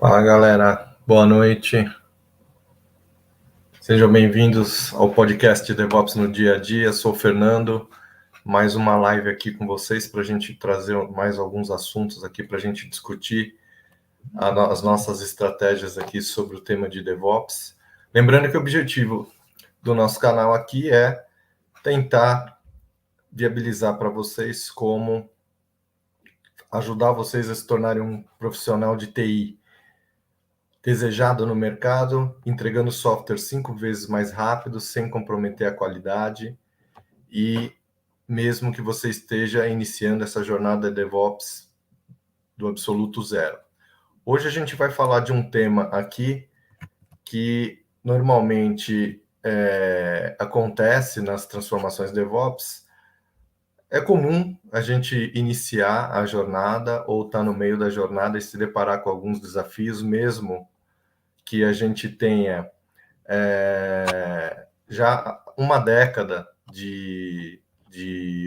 Fala galera, boa noite. Sejam bem-vindos ao podcast DevOps no Dia a Dia. Sou o Fernando. Mais uma live aqui com vocês para a gente trazer mais alguns assuntos aqui para a gente discutir as nossas estratégias aqui sobre o tema de DevOps. Lembrando que o objetivo do nosso canal aqui é tentar viabilizar para vocês como ajudar vocês a se tornarem um profissional de TI desejado no mercado, entregando software 5 vezes mais rápido, sem comprometer a qualidade, e mesmo que você esteja iniciando essa jornada DevOps do absoluto zero. Hoje a gente vai falar de um tema aqui que normalmente acontece nas transformações DevOps. É comum a gente iniciar a jornada ou estar no meio da jornada e se deparar com alguns desafios, mesmo que a gente tenha já uma década de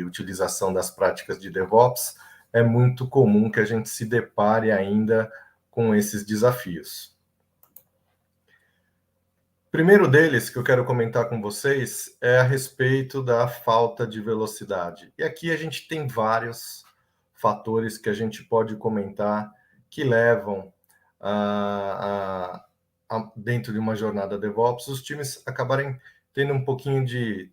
utilização das práticas de DevOps. É muito comum que a gente se depare ainda com esses desafios. O primeiro deles que eu quero comentar com vocês é a respeito da falta de velocidade. E aqui a gente tem vários fatores que a gente pode comentar que levam dentro de uma jornada DevOps, os times acabarem tendo um pouquinho de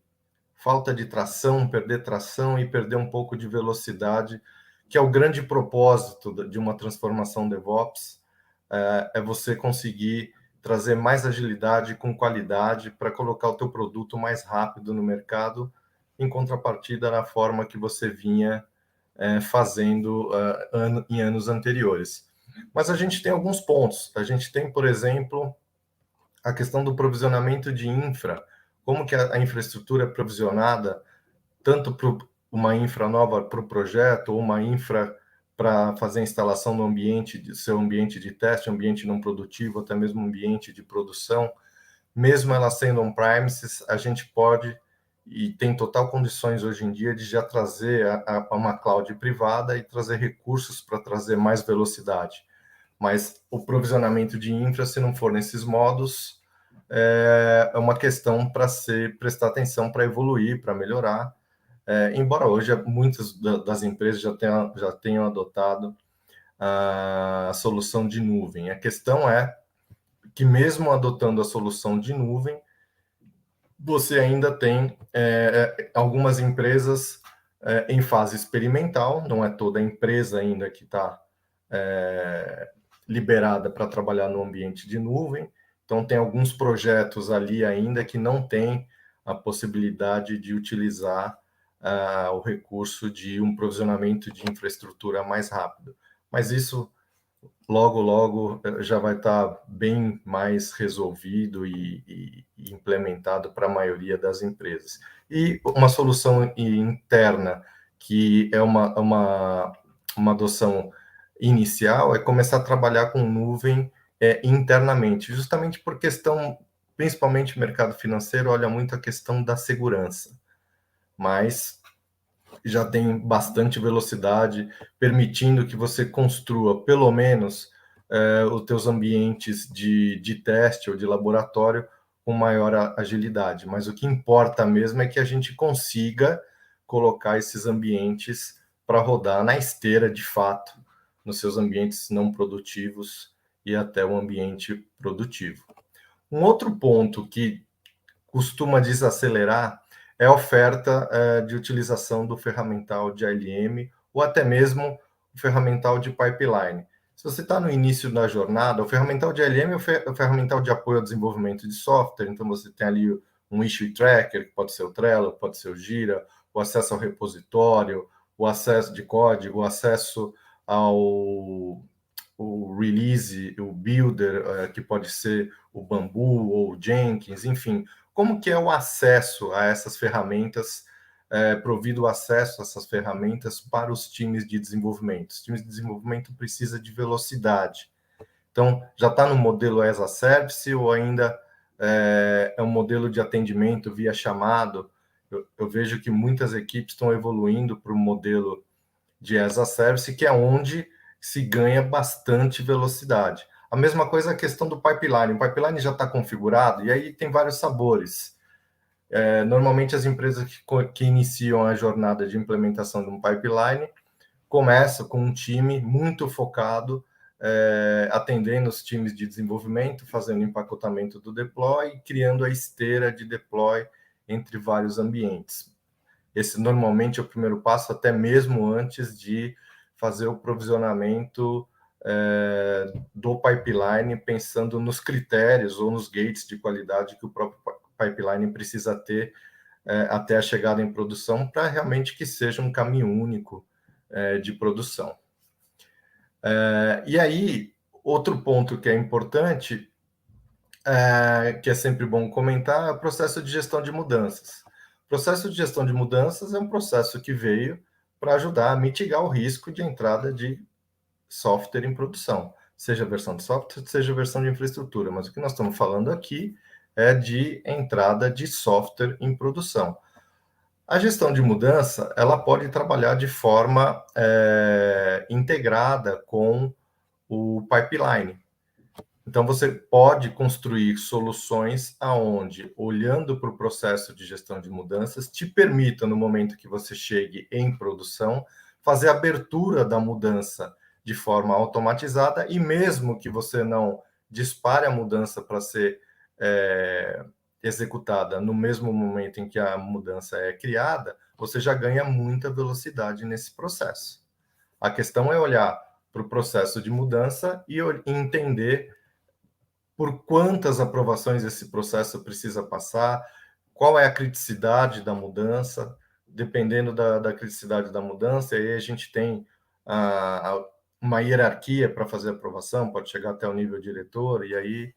falta de tração, perder tração e perder um pouco de velocidade, que é o grande propósito de uma transformação DevOps, é você conseguir trazer mais agilidade com qualidade para colocar o teu produto mais rápido no mercado, em contrapartida na forma que você vinha fazendo em anos anteriores. Mas a gente tem alguns pontos. A gente tem, por exemplo, a questão do provisionamento de infra, como que a infraestrutura é provisionada, tanto para uma infra nova para o projeto, ou uma infra para fazer a instalação no ambiente, seu ambiente de teste, ambiente não produtivo, até mesmo ambiente de produção. Mesmo ela sendo on-premises, a gente pode e tem total condições hoje em dia de já trazer uma cloud privada e trazer recursos para trazer mais velocidade. Mas o provisionamento de infra, se não for nesses modos, é uma questão para prestar atenção, para evoluir, para melhorar. Embora hoje muitas das empresas já tenham adotado a solução de nuvem. A questão é que mesmo adotando a solução de nuvem, você ainda tem algumas empresas em fase experimental, não é toda a empresa ainda que está liberada para trabalhar no ambiente de nuvem, então tem alguns projetos ali ainda que não tem a possibilidade de utilizar o recurso de um provisionamento de infraestrutura mais rápido. Mas isso logo já vai estar bem mais resolvido e implementado para a maioria das empresas. E uma solução interna, que é uma adoção inicial, é começar a trabalhar com nuvem internamente, justamente por questão, principalmente o mercado financeiro, olha muito a questão da segurança, mas já tem bastante velocidade, permitindo que você construa, pelo menos, os teus ambientes de teste ou de laboratório com maior agilidade. Mas o que importa mesmo é que a gente consiga colocar esses ambientes para rodar na esteira, de fato, nos seus ambientes não produtivos e até o ambiente produtivo. Um outro ponto que costuma desacelerar é a oferta de utilização do ferramental de ALM ou até mesmo o ferramental de pipeline. Se você está no início da jornada, o ferramental de ALM é o ferramental de apoio ao desenvolvimento de software, então você tem ali um issue tracker, que pode ser o Trello, pode ser o Jira, o acesso ao repositório, o acesso de código, o acesso ao release, o builder, que pode ser o Bamboo ou o Jenkins, enfim. Como que é o acesso a essas ferramentas, provido o acesso a essas ferramentas para os times de desenvolvimento? Os times de desenvolvimento precisam de velocidade. Então, já está no modelo as a service ou ainda é um modelo de atendimento via chamado? Eu vejo que muitas equipes estão evoluindo para o modelo de as a service, que é onde se ganha bastante velocidade. A mesma coisa a questão do pipeline. O pipeline já está configurado e aí tem vários sabores. Normalmente as empresas que iniciam a jornada de implementação de um pipeline começam com um time muito focado, atendendo os times de desenvolvimento, fazendo empacotamento do deploy, criando a esteira de deploy entre vários ambientes. Esse normalmente é o primeiro passo, até mesmo antes de fazer o provisionamento do pipeline, pensando nos critérios ou nos gates de qualidade que o próprio pipeline precisa ter até a chegada em produção, para realmente que seja um caminho único de produção. E aí, outro ponto que é importante, que é sempre bom comentar, é o processo de gestão de mudanças. O processo de gestão de mudanças é um processo que veio para ajudar a mitigar o risco de entrada de software em produção, seja a versão de software, seja a versão de infraestrutura, mas o que nós estamos falando aqui é de entrada de software em produção. A gestão de mudança, ela pode trabalhar de forma integrada com o pipeline. Então, você pode construir soluções aonde, olhando para o processo de gestão de mudanças, te permita, no momento que você chegue em produção, fazer a abertura da mudança de forma automatizada e mesmo que você não dispare a mudança para ser executada no mesmo momento em que a mudança é criada, você já ganha muita velocidade nesse processo. A questão é olhar para o processo de mudança e entender por quantas aprovações esse processo precisa passar, qual é a criticidade da mudança, dependendo da criticidade da mudança, aí a gente tem uma hierarquia para fazer a aprovação, pode chegar até o nível diretor, e aí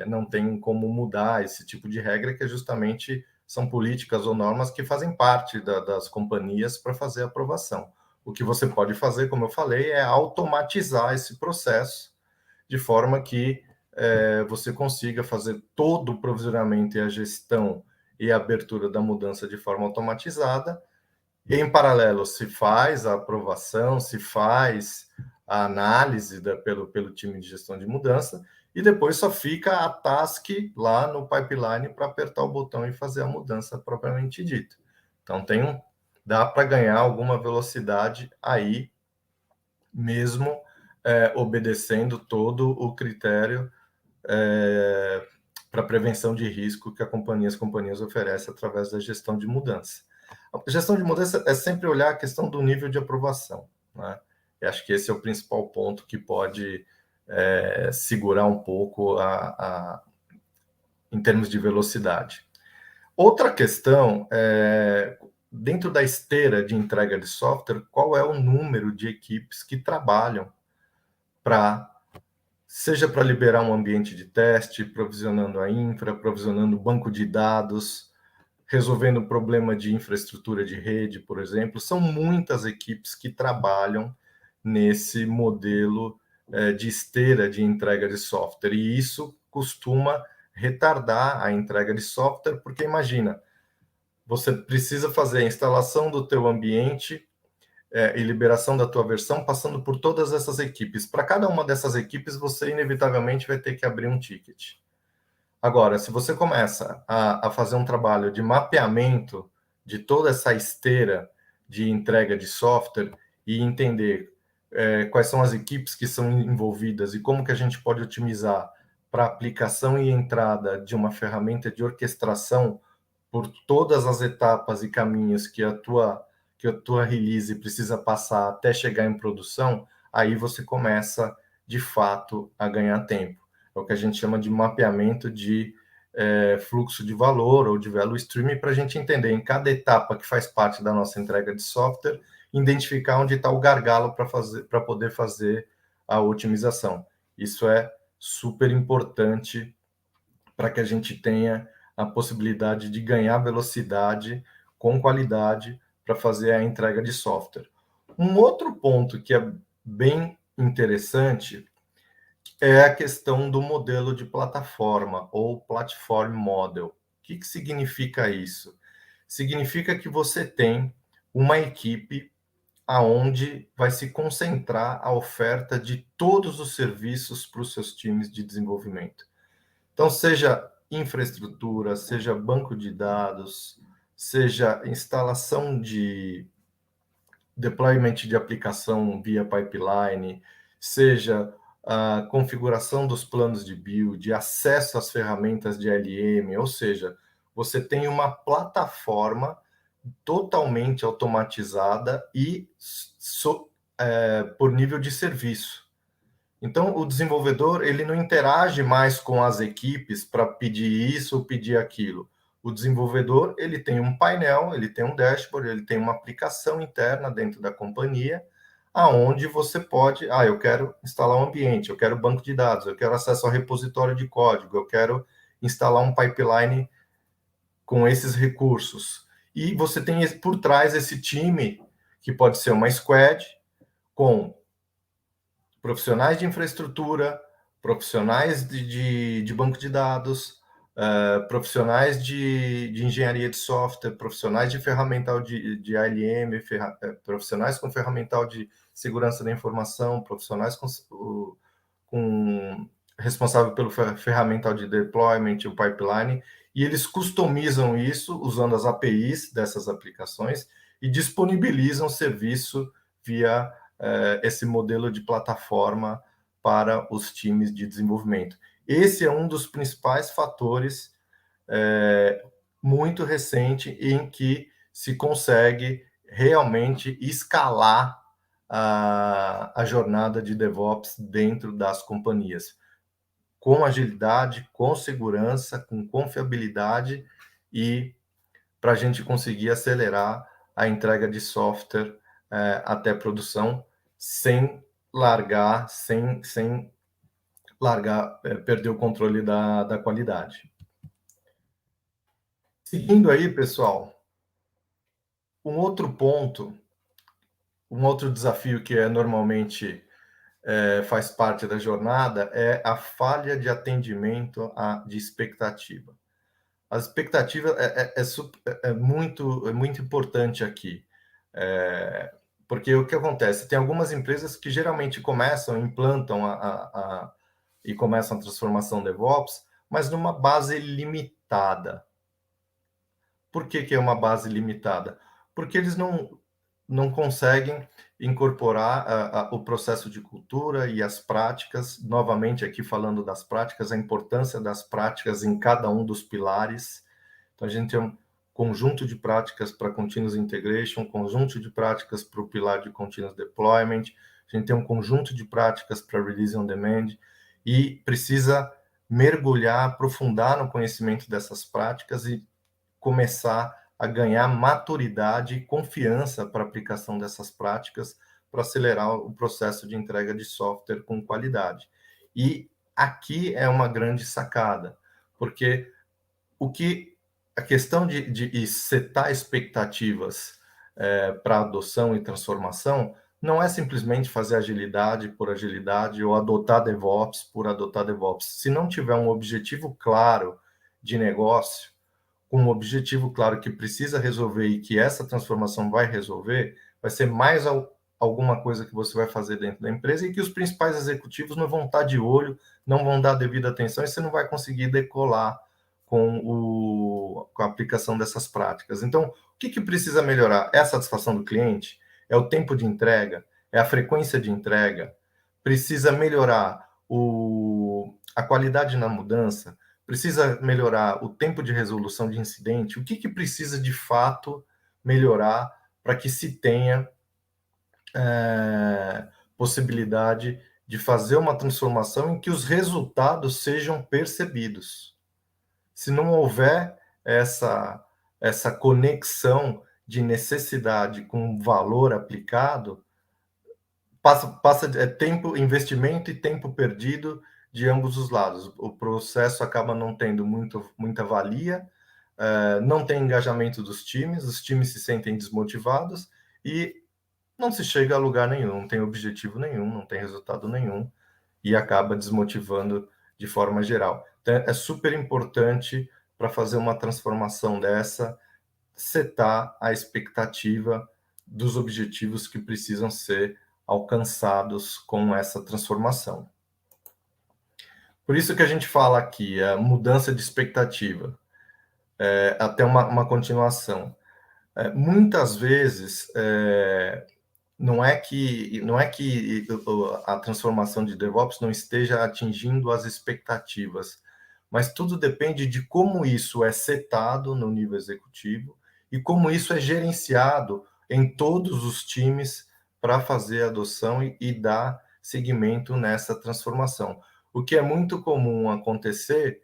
não tem como mudar esse tipo de regra, que justamente são políticas ou normas que fazem parte das companhias para fazer a aprovação. O que você pode fazer, como eu falei, é automatizar esse processo, de forma que você consiga fazer todo o provisionamento e a gestão e a abertura da mudança de forma automatizada. E, em paralelo, se faz a aprovação, se faz a análise pelo time de gestão de mudança, e depois só fica a task lá no pipeline para apertar o botão e fazer a mudança propriamente dita. Então, dá para ganhar alguma velocidade aí, mesmo obedecendo todo o critério para prevenção de risco que as companhias oferecem através da gestão de mudança. A gestão de mudança é sempre olhar a questão do nível de aprovação, né? Eu acho que esse é o principal ponto que pode segurar um pouco em termos de velocidade. Outra questão é, dentro da esteira de entrega de software, qual é o número de equipes que trabalham seja para liberar um ambiente de teste, provisionando a infra, provisionando banco de dados, resolvendo o problema de infraestrutura de rede, por exemplo. São muitas equipes que trabalham nesse modelo de esteira de entrega de software, e isso costuma retardar a entrega de software, porque imagina, você precisa fazer a instalação do teu ambiente e liberação da tua versão, passando por todas essas equipes. Para cada uma dessas equipes, você inevitavelmente vai ter que abrir um ticket. Agora, se você começa a fazer um trabalho de mapeamento de toda essa esteira de entrega de software e entender quais são as equipes que são envolvidas e como que a gente pode otimizar para aplicação e entrada de uma ferramenta de orquestração por todas as etapas e caminhos que a tua release precisa passar até chegar em produção, aí você começa, de fato, a ganhar tempo. É o que a gente chama de mapeamento de fluxo de valor ou de value stream, para a gente entender em cada etapa que faz parte da nossa entrega de software, identificar onde está o gargalo para poder fazer a otimização. Isso é super importante para que a gente tenha a possibilidade de ganhar velocidade com qualidade para fazer a entrega de software. Um outro ponto que é bem interessante é a questão do modelo de plataforma, ou platform model. O que significa isso? Significa que você tem uma equipe aonde vai se concentrar a oferta de todos os serviços para os seus times de desenvolvimento. Então, seja infraestrutura, seja banco de dados, seja instalação de deployment de aplicação via pipeline, seja a configuração dos planos de build, acesso às ferramentas de LM, ou seja, você tem uma plataforma totalmente automatizada e por nível de serviço. Então, o desenvolvedor ele não interage mais com as equipes para pedir isso ou pedir aquilo. O desenvolvedor ele tem um painel, ele tem um dashboard, ele tem uma aplicação interna dentro da companhia, aonde você pode, eu quero instalar um ambiente, eu quero banco de dados, eu quero acesso ao repositório de código, eu quero instalar um pipeline com esses recursos. E você tem por trás esse time, que pode ser uma squad, com profissionais de infraestrutura, profissionais de banco de dados, profissionais de engenharia de software, profissionais de ferramental de ALM, profissionais com ferramental de segurança da informação, profissionais com responsável pelo ferramental de deployment, o pipeline, e eles customizam isso usando as APIs dessas aplicações e disponibilizam o serviço via esse modelo de plataforma para os times de desenvolvimento. Esse é um dos principais fatores muito recente em que se consegue realmente escalar a jornada de DevOps dentro das companhias, com agilidade, com segurança, com confiabilidade e para a gente conseguir acelerar a entrega de software até produção sem largar, perder o controle da qualidade. Seguindo aí, pessoal, um outro ponto, um outro desafio que normalmente faz parte da jornada é a falha de atendimento de expectativa. A expectativa é muito importante aqui, porque o que acontece? Tem algumas empresas que geralmente implantam e começam a transformação DevOps, mas numa base limitada. Por que é uma base limitada? Porque eles não conseguem incorporar o processo de cultura e as práticas, novamente aqui falando das práticas, a importância das práticas em cada um dos pilares. Então, a gente tem um conjunto de práticas para Continuous Integration, um conjunto de práticas para o pilar de Continuous Deployment, a gente tem um conjunto de práticas para Release on Demand, e precisa mergulhar, aprofundar no conhecimento dessas práticas e começar a ganhar maturidade e confiança para a aplicação dessas práticas para acelerar o processo de entrega de software com qualidade. E aqui é uma grande sacada, porque a questão de setar expectativas para adoção e transformação não é simplesmente fazer agilidade por agilidade ou adotar DevOps por adotar DevOps. Se não tiver um objetivo claro de negócio, com um objetivo claro que precisa resolver e que essa transformação vai resolver, vai ser mais alguma coisa que você vai fazer dentro da empresa e que os principais executivos não vão estar de olho, não vão dar devida atenção e você não vai conseguir decolar com a aplicação dessas práticas. Então, o que precisa melhorar? É a satisfação do cliente? É o tempo de entrega? É a frequência de entrega? Precisa melhorar a qualidade na mudança? Precisa melhorar o tempo de resolução de incidente? O que precisa de fato melhorar para que se tenha possibilidade de fazer uma transformação em que os resultados sejam percebidos? Se não houver essa conexão de necessidade com valor aplicado, passa tempo, investimento e tempo perdido de ambos os lados. O processo acaba não tendo muita valia, não tem engajamento dos times, os times se sentem desmotivados e não se chega a lugar nenhum, não tem objetivo nenhum, não tem resultado nenhum e acaba desmotivando de forma geral. Então, é super importante para fazer uma transformação dessa, setar a expectativa dos objetivos que precisam ser alcançados com essa transformação. Por isso que a gente fala aqui, a mudança de expectativa, até uma continuação. Muitas vezes, não é que a transformação de DevOps não esteja atingindo as expectativas, mas tudo depende de como isso é setado no nível executivo e como isso é gerenciado em todos os times para fazer a adoção e dar seguimento nessa transformação. O que é muito comum acontecer,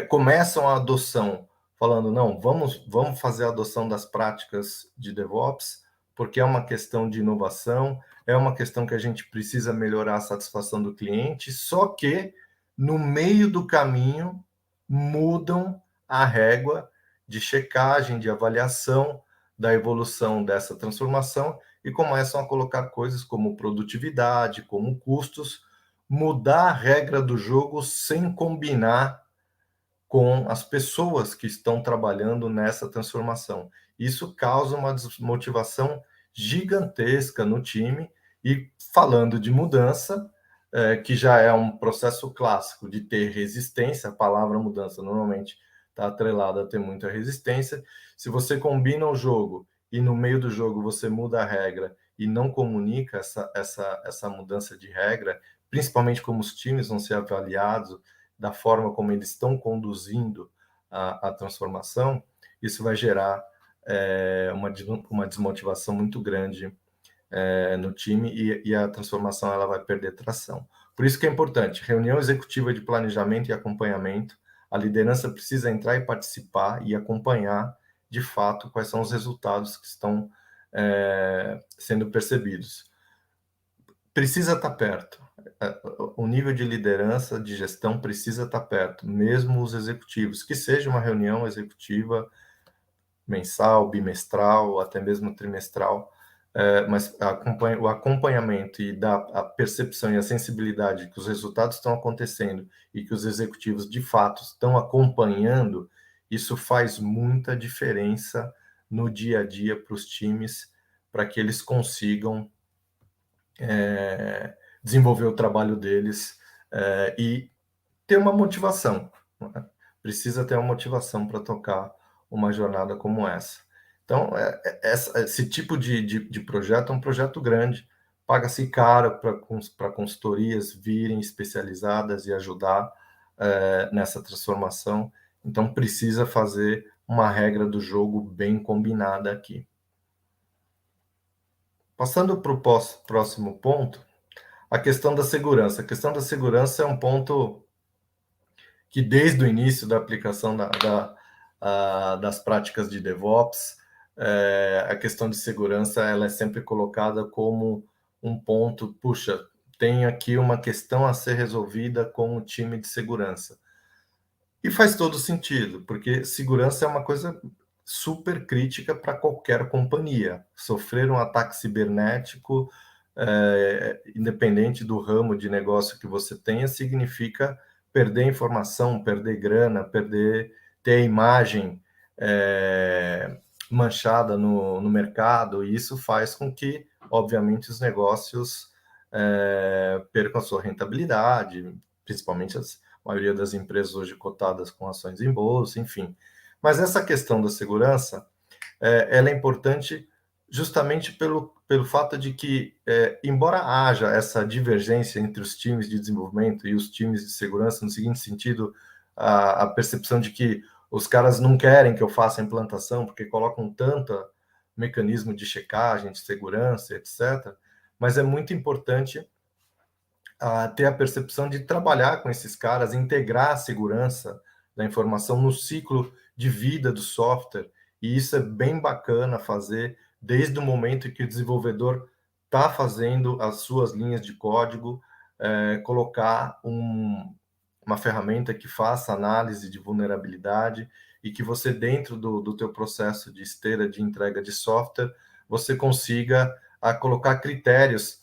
começam a adoção falando, não, vamos fazer a adoção das práticas de DevOps, porque é uma questão de inovação, é uma questão que a gente precisa melhorar a satisfação do cliente, só que no meio do caminho mudam a régua de checagem, de avaliação da evolução dessa transformação e começam a colocar coisas como produtividade, como custos, mudar a regra do jogo sem combinar com as pessoas que estão trabalhando nessa transformação. Isso causa uma desmotivação gigantesca no time. E falando de mudança, que já é um processo clássico de ter resistência, a palavra mudança normalmente está atrelada a ter muita resistência. Se você combina o jogo e no meio do jogo você muda a regra e não comunica essa mudança de regra, principalmente como os times vão ser avaliados, da forma como eles estão conduzindo a transformação, isso vai gerar uma desmotivação muito grande no time e a transformação ela vai perder tração. Por isso que é importante, reunião executiva de planejamento e acompanhamento, a liderança precisa entrar e participar e acompanhar, de fato, quais são os resultados que estão sendo percebidos. Precisa estar perto. O nível de liderança, de gestão, precisa estar perto, mesmo os executivos, que seja uma reunião executiva mensal, bimestral, até mesmo trimestral, mas o acompanhamento e a percepção e a sensibilidade que os resultados estão acontecendo e que os executivos, de fato, estão acompanhando, isso faz muita diferença no dia a dia para os times, para que eles consigam desenvolver o trabalho deles e ter uma motivação. Né? Precisa ter uma motivação para tocar uma jornada como essa. Então, esse tipo de projeto é um projeto grande, paga-se caro para consultorias virem especializadas e ajudar nessa transformação. Então, precisa fazer uma regra do jogo bem combinada aqui. Passando para o próximo ponto, a questão da segurança. A questão da segurança é um ponto que, desde o início da aplicação das práticas de DevOps, a questão de segurança ela é sempre colocada como um ponto, puxa, tem aqui uma questão a ser resolvida com o time de segurança. E faz todo sentido, porque segurança é uma coisa super crítica para qualquer companhia. Sofrer um ataque cibernético, independente do ramo de negócio que você tenha, significa perder informação, perder grana, ter a imagem manchada no mercado, e isso faz com que, obviamente, os negócios percam a sua rentabilidade, principalmente a maioria das empresas hoje cotadas com ações em bolsa, enfim. Mas essa questão da segurança, ela é importante justamente pelo fato de que, embora haja essa divergência entre os times de desenvolvimento e os times de segurança, no seguinte sentido, a percepção de que os caras não querem que eu faça a implantação, porque colocam tanto mecanismo de checagem, de segurança, etc., mas é muito importante ter a percepção de trabalhar com esses caras, integrar a segurança da informação no ciclo de vida do software, e isso é bem bacana fazer desde o momento em que o desenvolvedor está fazendo as suas linhas de código, colocar uma ferramenta que faça análise de vulnerabilidade e que você, dentro do teu processo de esteira de entrega de software, você consiga colocar critérios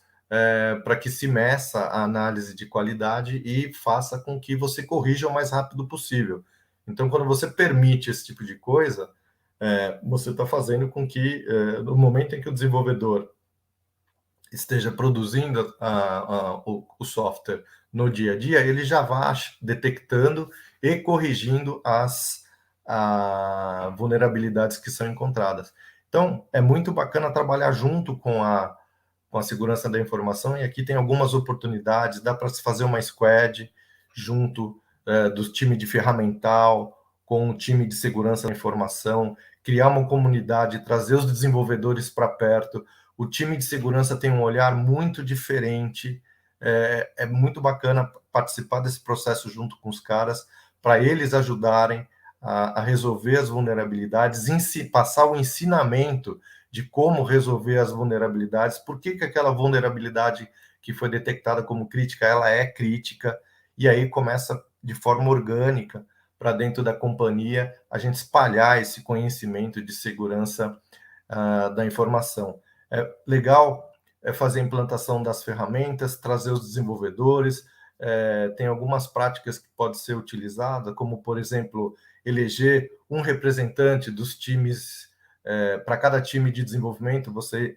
para que se meça a análise de qualidade e faça com que você corrija o mais rápido possível. Então, quando você permite esse tipo de coisa, você está fazendo com que, no momento em que o desenvolvedor esteja produzindo o software no dia a dia, ele já vá detectando e corrigindo as vulnerabilidades que são encontradas. Então, é muito bacana trabalhar junto com a segurança da informação, e aqui tem algumas oportunidades, dá para se fazer uma squad junto do time de ferramental, com o time de segurança da informação, criar uma comunidade, trazer os desenvolvedores para perto. O time de segurança tem um olhar muito diferente, é muito bacana participar desse processo junto com os caras, para eles ajudarem a resolver as vulnerabilidades, passar o ensinamento de como resolver as vulnerabilidades, por que aquela vulnerabilidade que foi detectada como crítica, ela é crítica, e aí começa de forma orgânica para dentro da companhia a gente espalhar esse conhecimento de segurança da informação. É legal fazer a implantação das ferramentas, trazer os desenvolvedores, tem algumas práticas que podem ser utilizadas, como, por exemplo, eleger um representante dos times, para cada time de desenvolvimento, você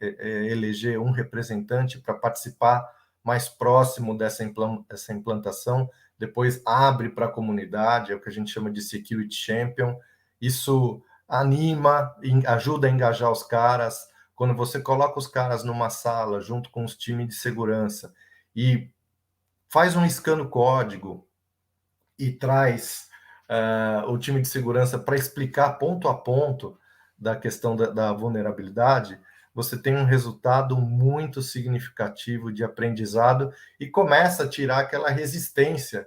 eleger um representante para participar mais próximo dessa implantação, depois abre para a comunidade, é o que a gente chama de Security Champion. Isso anima, ajuda a engajar os caras. Quando você coloca os caras numa sala junto com os times de segurança e faz um scan código e traz o time de segurança para explicar ponto a ponto da questão da vulnerabilidade, você tem um resultado muito significativo de aprendizado e começa a tirar aquela resistência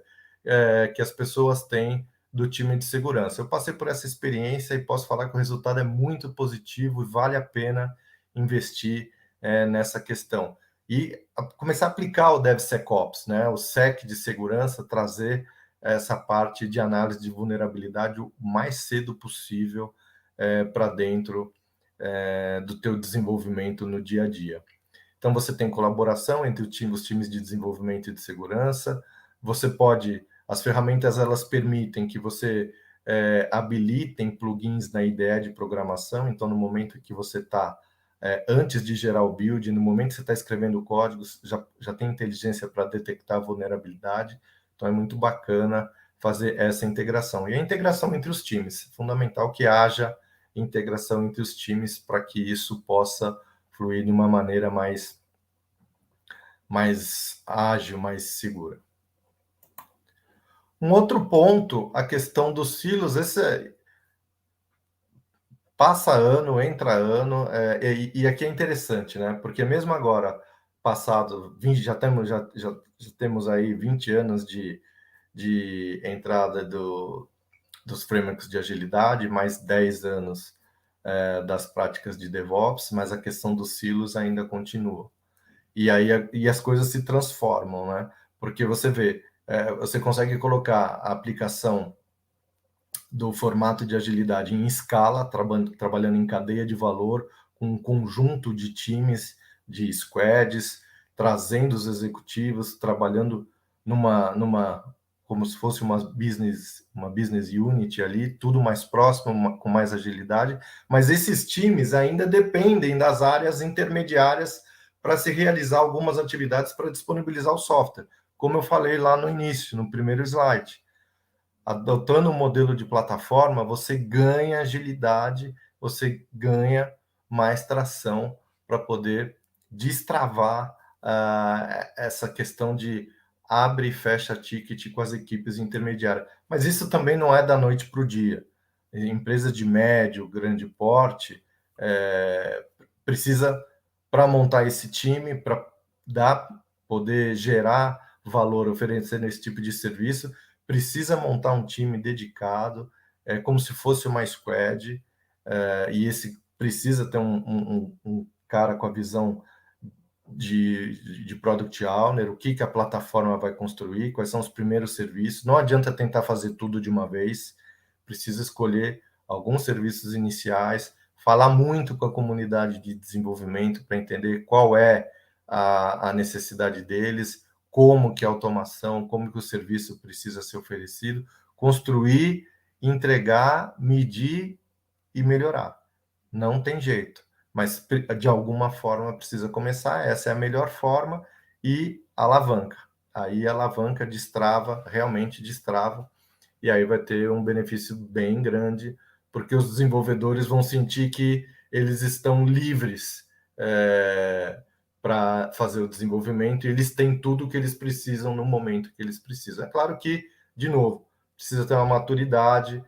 que as pessoas têm do time de segurança. Eu passei por essa experiência e posso falar que o resultado é muito positivo e vale a pena investir nessa questão. E começar a aplicar o DevSecOps, né? O SEC de segurança, trazer essa parte de análise de vulnerabilidade o mais cedo possível para dentro do teu desenvolvimento no dia a dia. Então, você tem colaboração entre os times de desenvolvimento e de segurança. Você pode... As ferramentas, elas permitem que você habilitem plugins na IDE de programação. Então, no momento que você está... antes de gerar o build, no momento que você está escrevendo o código, já tem inteligência para detectar a vulnerabilidade. Então, é muito bacana fazer essa integração. E a integração entre os times. É fundamental que haja integração entre os times para que isso possa fluir de uma maneira mais ágil, mais segura. Um outro ponto, a questão dos silos. Passa ano, entra ano, e aqui é interessante, né? Porque mesmo agora, passado 20, já temos aí 20 anos de entrada dos frameworks de agilidade, mais 10 anos das práticas de DevOps, mas a questão dos silos ainda continua. E aí as coisas se transformam, né? Porque você vê, você consegue colocar a aplicação do formato de agilidade em escala, trabalhando em cadeia de valor, com um conjunto de times, de squads, trazendo os executivos, trabalhando como se fosse uma business unit ali, tudo mais próximo, com mais agilidade, mas esses times ainda dependem das áreas intermediárias para se realizar algumas atividades para disponibilizar o software, como eu falei lá no início, no primeiro slide. Adotando um modelo de plataforma, você ganha agilidade, você ganha mais tração para poder destravar essa questão de abre e fecha ticket com as equipes intermediárias. Mas isso também não é da noite para o dia. Empresa de médio, grande porte, precisa, para montar esse time, para poder gerar valor oferecendo esse tipo de serviço, precisa montar um time dedicado, como se fosse uma squad, e esse precisa ter um cara com a visão de Product Owner, o que a plataforma vai construir, quais são os primeiros serviços. Não adianta tentar fazer tudo de uma vez, precisa escolher alguns serviços iniciais, falar muito com a comunidade de desenvolvimento para entender qual é a necessidade deles, como que a automação, como que o serviço precisa ser oferecido, construir, entregar, medir e melhorar. Não tem jeito, mas de alguma forma precisa começar. Essa é a melhor forma e alavanca. Aí a alavanca destrava, realmente destrava, e aí vai ter um benefício bem grande, porque os desenvolvedores vão sentir que eles estão livres para fazer o desenvolvimento e eles têm tudo o que eles precisam no momento que eles precisam. É claro que, de novo, precisa ter uma maturidade,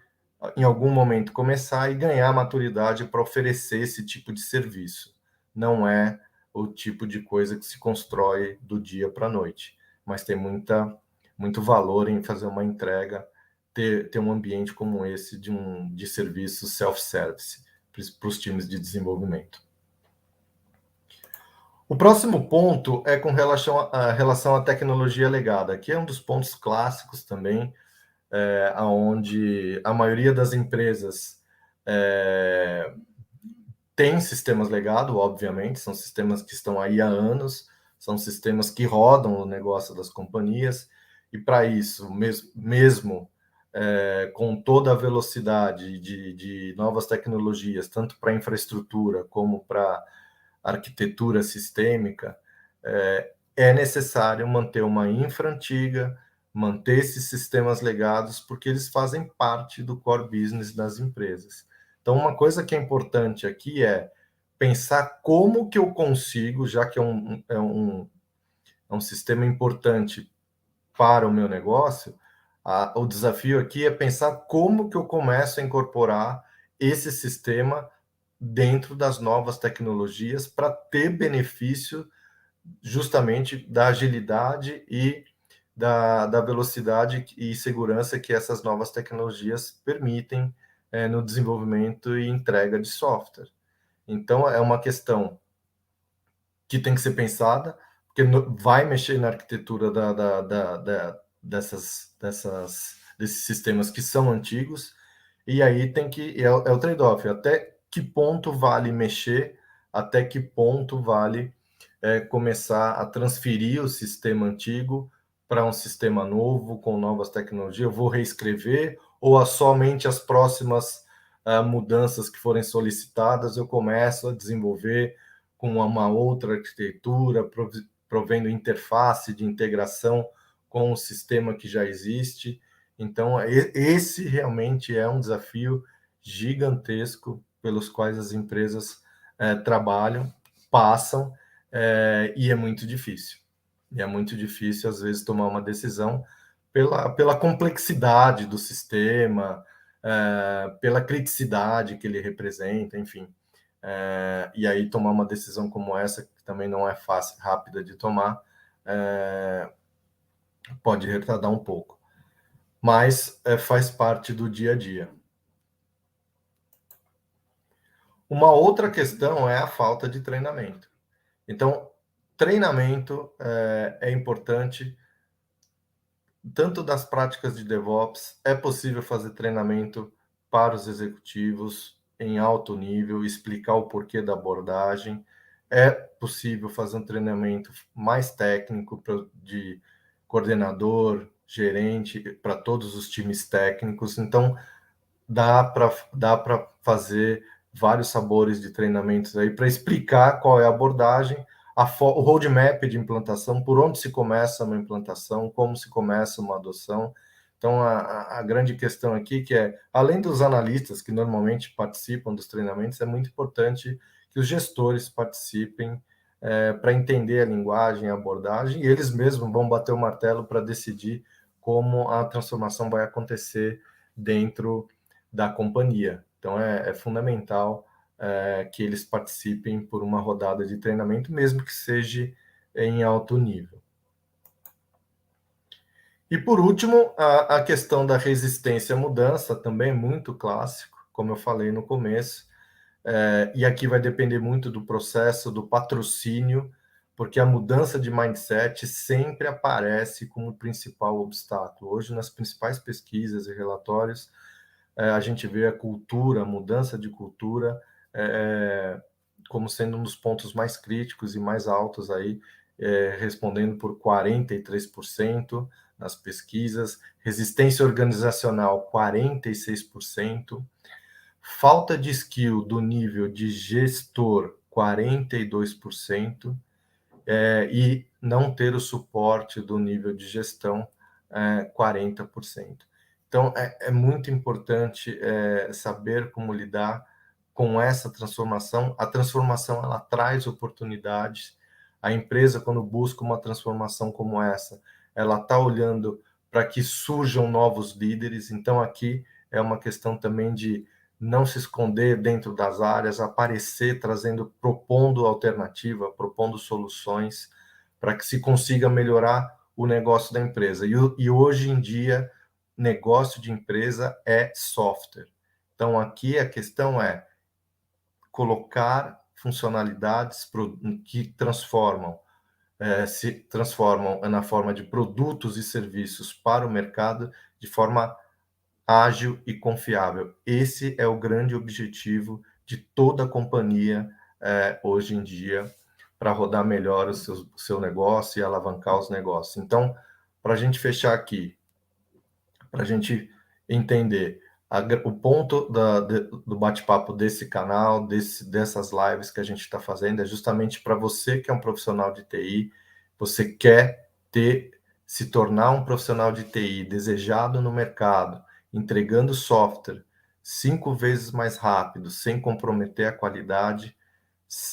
em algum momento começar e ganhar maturidade para oferecer esse tipo de serviço. Não é o tipo de coisa que se constrói do dia para a noite, mas tem muito valor em fazer uma entrega, ter um ambiente como esse de serviço self-service para os times de desenvolvimento. O próximo ponto é com relação à tecnologia legada. Aqui é um dos pontos clássicos também, onde a maioria das empresas tem sistemas legados, obviamente, são sistemas que estão aí há anos, são sistemas que rodam o negócio das companhias, e para isso, mesmo com toda a velocidade de novas tecnologias, tanto para infraestrutura como para arquitetura sistêmica, é necessário manter uma infra antiga, manter esses sistemas legados, porque eles fazem parte do core business das empresas. Então, uma coisa que é importante aqui é pensar como que eu consigo, já que é um sistema importante para o meu negócio, o desafio aqui é pensar como que eu começo a incorporar esse sistema dentro das novas tecnologias para ter benefício justamente da agilidade e da velocidade e segurança que essas novas tecnologias permitem no desenvolvimento e entrega de software. Então, é uma questão que tem que ser pensada, porque vai mexer na arquitetura desses sistemas que são antigos, e aí tem que é o trade-off, até que ponto vale mexer, até que ponto vale começar a transferir o sistema antigo para um sistema novo, com novas tecnologias. Eu vou reescrever, ou somente as próximas mudanças que forem solicitadas eu começo a desenvolver com uma outra arquitetura, provendo interface de integração com o sistema que já existe. Então, esse realmente é um desafio gigantesco pelos quais as empresas trabalham, passam, e é muito difícil. E é muito difícil, às vezes, tomar uma decisão pela complexidade do sistema, pela criticidade que ele representa, enfim. E aí tomar uma decisão como essa, que também não é fácil, rápida de tomar, pode retardar um pouco. Mas faz parte do dia a dia. Uma outra questão é a falta de treinamento. Então, treinamento é importante, tanto das práticas de DevOps, é possível fazer treinamento para os executivos em alto nível, explicar o porquê da abordagem. É possível fazer um treinamento mais técnico de coordenador, gerente, para todos os times técnicos. Então, dá para fazer vários sabores de treinamentos aí para explicar qual é a abordagem, o roadmap de implantação, por onde se começa uma implantação, como se começa uma adoção. Então, a grande questão aqui que além dos analistas que normalmente participam dos treinamentos, é muito importante que os gestores participem para entender a linguagem, a abordagem, e eles mesmos vão bater o martelo para decidir como a transformação vai acontecer dentro da companhia. Então, é fundamental que eles participem por uma rodada de treinamento, mesmo que seja em alto nível. E, por último, a questão da resistência à mudança também é muito clássico, como eu falei no começo, e aqui vai depender muito do processo, do patrocínio, porque a mudança de mindset sempre aparece como o principal obstáculo. Hoje, nas principais pesquisas e relatórios, a gente vê a cultura, a mudança de cultura, como sendo um dos pontos mais críticos e mais altos aí, respondendo por 43% nas pesquisas, resistência organizacional 46%, falta de skill do nível de gestor, 42%, e não ter o suporte do nível de gestão, 40%. Então, é muito importante saber como lidar com essa transformação. A transformação, ela traz oportunidades. A empresa, quando busca uma transformação como essa, ela está olhando para que surjam novos líderes. Então, aqui é uma questão também de não se esconder dentro das áreas, aparecer trazendo, propondo alternativa, propondo soluções para que se consiga melhorar o negócio da empresa. E hoje em dia, negócio de empresa é software. Então, aqui a questão é colocar funcionalidades que se transformam na forma de produtos e serviços para o mercado de forma ágil e confiável. Esse é o grande objetivo de toda a companhia hoje em dia, para rodar melhor o seu negócio e alavancar os negócios. Então, para a gente fechar aqui, para a gente entender o ponto do bate-papo desse canal, dessas lives que a gente está fazendo, é justamente para você que é um profissional de TI, você quer se tornar um profissional de TI desejado no mercado, entregando software 5 vezes mais rápido, sem comprometer a qualidade.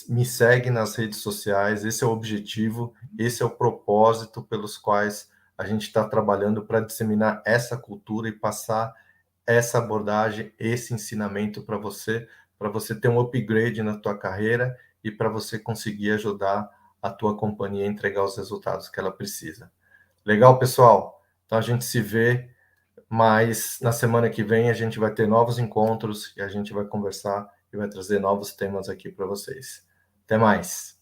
Me segue nas redes sociais, esse é o objetivo, esse é o propósito pelos quais a gente está trabalhando para disseminar essa cultura e passar essa abordagem, esse ensinamento para você ter um upgrade na tua carreira e para você conseguir ajudar a tua companhia a entregar os resultados que ela precisa. Legal, pessoal? Então a gente se vê, mas na semana que vem a gente vai ter novos encontros e a gente vai conversar e vai trazer novos temas aqui para vocês. Até mais!